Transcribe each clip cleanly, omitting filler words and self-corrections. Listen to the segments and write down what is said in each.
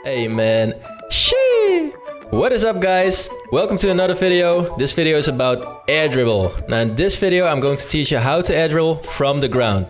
Hey man, shee! What is up guys? Welcome to another video. This video is about air dribble. Now in this video I'm going to teach you how to air dribble from the ground.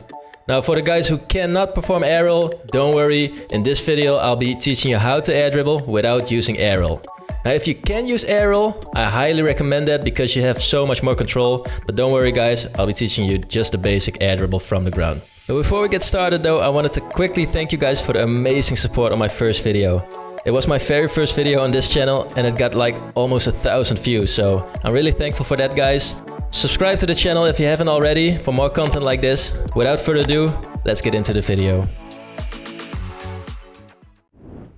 Now for the guys who cannot perform air roll, don't worry. In this video I'll be teaching you how to air dribble without using air roll. Now if you can use air roll, I highly recommend that because you have so much more control. But don't worry guys, I'll be teaching you just the basic air dribble from the ground. But before we get started though, I wanted to quickly thank you guys for the amazing support on my first video. It was my very first video on this channel and it got like almost 1,000 views, so I'm really thankful for that guys. Subscribe to the channel if you haven't already for more content like this. Without further ado, let's get into the video.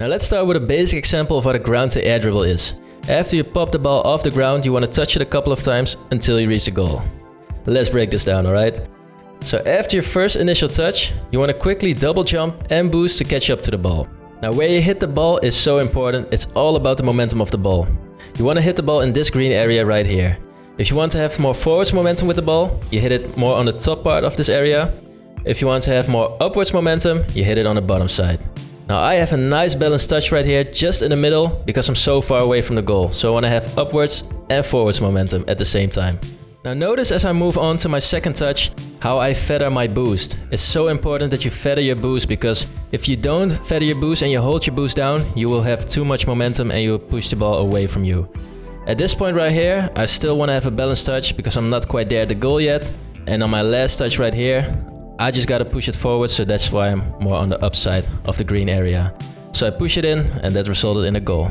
Now let's start with a basic example of what a ground to air dribble is. After you pop the ball off the ground, you want to touch it a couple of times until you reach the goal. Let's break this down, alright? So after your first initial touch, you want to quickly double jump and boost to catch up to the ball. Now where you hit the ball is so important, it's all about the momentum of the ball. You want to hit the ball in this green area right here. If you want to have more forwards momentum with the ball, you hit it more on the top part of this area. If you want to have more upwards momentum, you hit it on the bottom side. Now I have a nice balanced touch right here just in the middle because I'm so far away from the goal. So I want to have upwards and forwards momentum at the same time. Now notice as I move on to my second touch how I feather my boost. It's so important that you feather your boost because if you don't feather your boost and you hold your boost down, you will have too much momentum and you will push the ball away from you. At this point right here, I still want to have a balanced touch because I'm not quite there at the goal yet. And on my last touch right here, I just got to push it forward, so that's why I'm more on the upside of the green area. So I push it in and that resulted in a goal.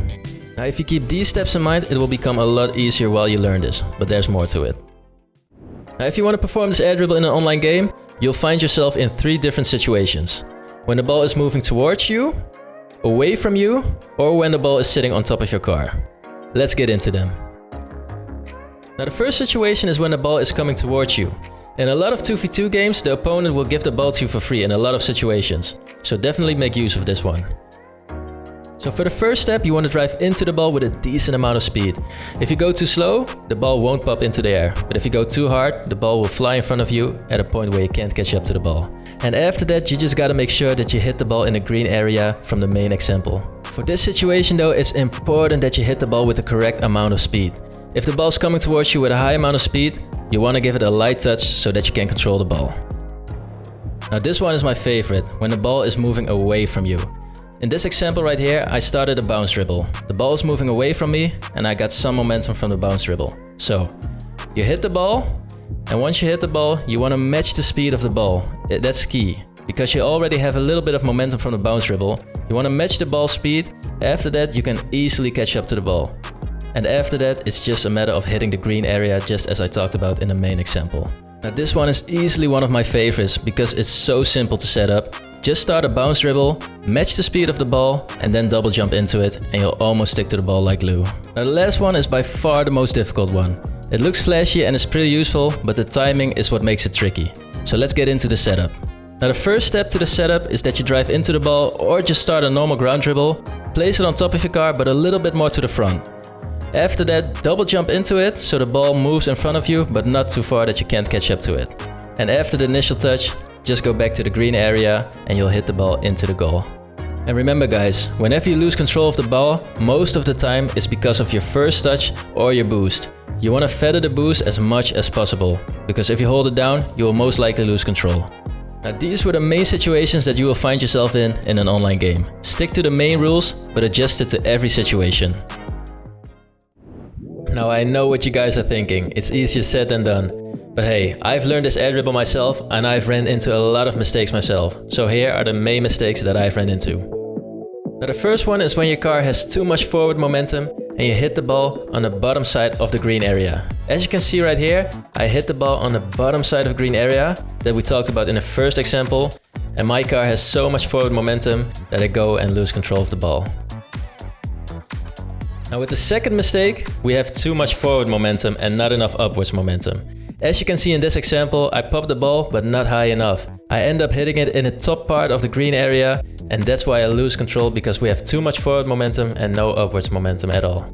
Now if you keep these steps in mind, it will become a lot easier while you learn this, but there's more to it. Now if you want to perform this air dribble in an online game, you'll find yourself in 3 different situations. When the ball is moving towards you, away from you, or when the ball is sitting on top of your car. Let's get into them. Now the first situation is when the ball is coming towards you. In a lot of 2v2 games, the opponent will give the ball to you for free in a lot of situations. So definitely make use of this one. So for the first step, you want to drive into the ball with a decent amount of speed. If you go too slow, the ball won't pop into the air. But if you go too hard, the ball will fly in front of you at a point where you can't catch up to the ball. And after that, you just gotta make sure that you hit the ball in the green area from the main example. For this situation though, it's important that you hit the ball with the correct amount of speed. If the ball's coming towards you with a high amount of speed, you want to give it a light touch so that you can control the ball. Now this one is my favorite, when the ball is moving away from you. In this example right here, I started a bounce dribble. The ball is moving away from me and I got some momentum from the bounce dribble. So, you hit the ball, and once you hit the ball, you want to match the speed of the ball. That's key, because you already have a little bit of momentum from the bounce dribble. You want to match the ball speed. After that, you can easily catch up to the ball. And after that, it's just a matter of hitting the green area, just as I talked about in the main example. Now this one is easily one of my favorites because it's so simple to set up. Just start a bounce dribble, match the speed of the ball, and then double jump into it, and you'll almost stick to the ball like glue. Now the last one is by far the most difficult one. It looks flashy and is pretty useful, but the timing is what makes it tricky. So let's get into the setup. Now the first step to the setup is that you drive into the ball or just start a normal ground dribble, place it on top of your car but a little bit more to the front. After that, double jump into it so the ball moves in front of you but not too far that you can't catch up to it. And after the initial touch, just go back to the green area and you'll hit the ball into the goal. And remember guys, whenever you lose control of the ball, most of the time it's because of your first touch or your boost. You want to feather the boost as much as possible, because if you hold it down, you will most likely lose control. Now these were the main situations that you will find yourself in an online game. Stick to the main rules, but adjust it to every situation. Now I know what you guys are thinking, it's easier said than done. But hey, I've learned this air dribble myself and I've ran into a lot of mistakes myself. So here are the main mistakes that I've ran into. Now the first one is when your car has too much forward momentum and you hit the ball on the bottom side of the green area. As you can see right here, I hit the ball on the bottom side of the green area that we talked about in the first example, and my car has so much forward momentum that I go and lose control of the ball. Now with the second mistake, we have too much forward momentum and not enough upwards momentum. As you can see in this example, I popped the ball but not high enough. I end up hitting it in the top part of the green area, and that's why I lose control, because we have too much forward momentum and no upwards momentum at all.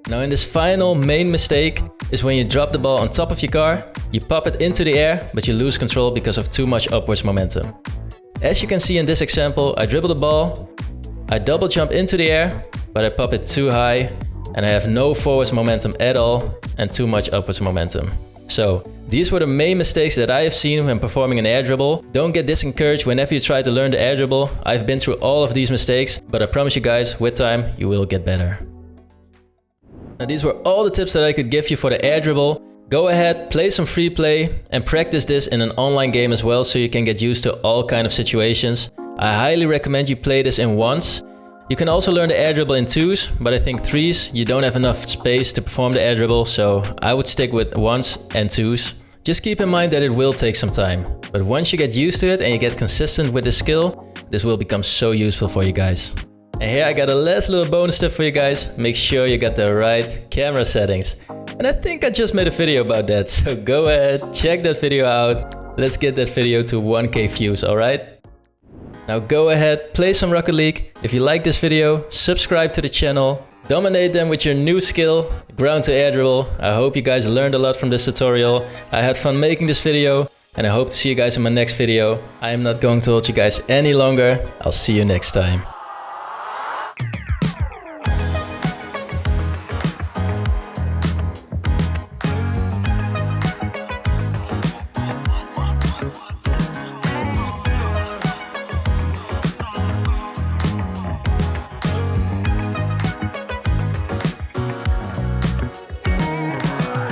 Now in this final main mistake is when you drop the ball on top of your car, you pop it into the air but you lose control because of too much upwards momentum. As you can see in this example, I dribble the ball, I double jump into the air, but I pop it too high and I have no forwards momentum at all and too much upwards momentum. So these were the main mistakes that I have seen when performing an air dribble. Don't get discouraged whenever you try to learn the air dribble. I've been through all of these mistakes, but I promise you guys, with time, you will get better. Now these were all the tips that I could give you for the air dribble. Go ahead, play some free play and practice this in an online game as well so you can get used to all kind of situations. I highly recommend you play this in ones. You can also learn the air dribble in twos, but I think threes, you don't have enough space to perform the air dribble, so I would stick with ones and twos. Just keep in mind that it will take some time, but once you get used to it and you get consistent with the skill, this will become so useful for you guys. And here I got a last little bonus tip for you guys. Make sure you got the right camera settings. And I think I just made a video about that, so go ahead, check that video out. Let's get that video to 1K views, alright? Now go ahead, play some Rocket League. If you like this video, subscribe to the channel. Dominate them with your new skill, ground to air dribble. I hope you guys learned a lot from this tutorial. I had fun making this video and I hope to see you guys in my next video. I am not going to hold you guys any longer. I'll see you next time.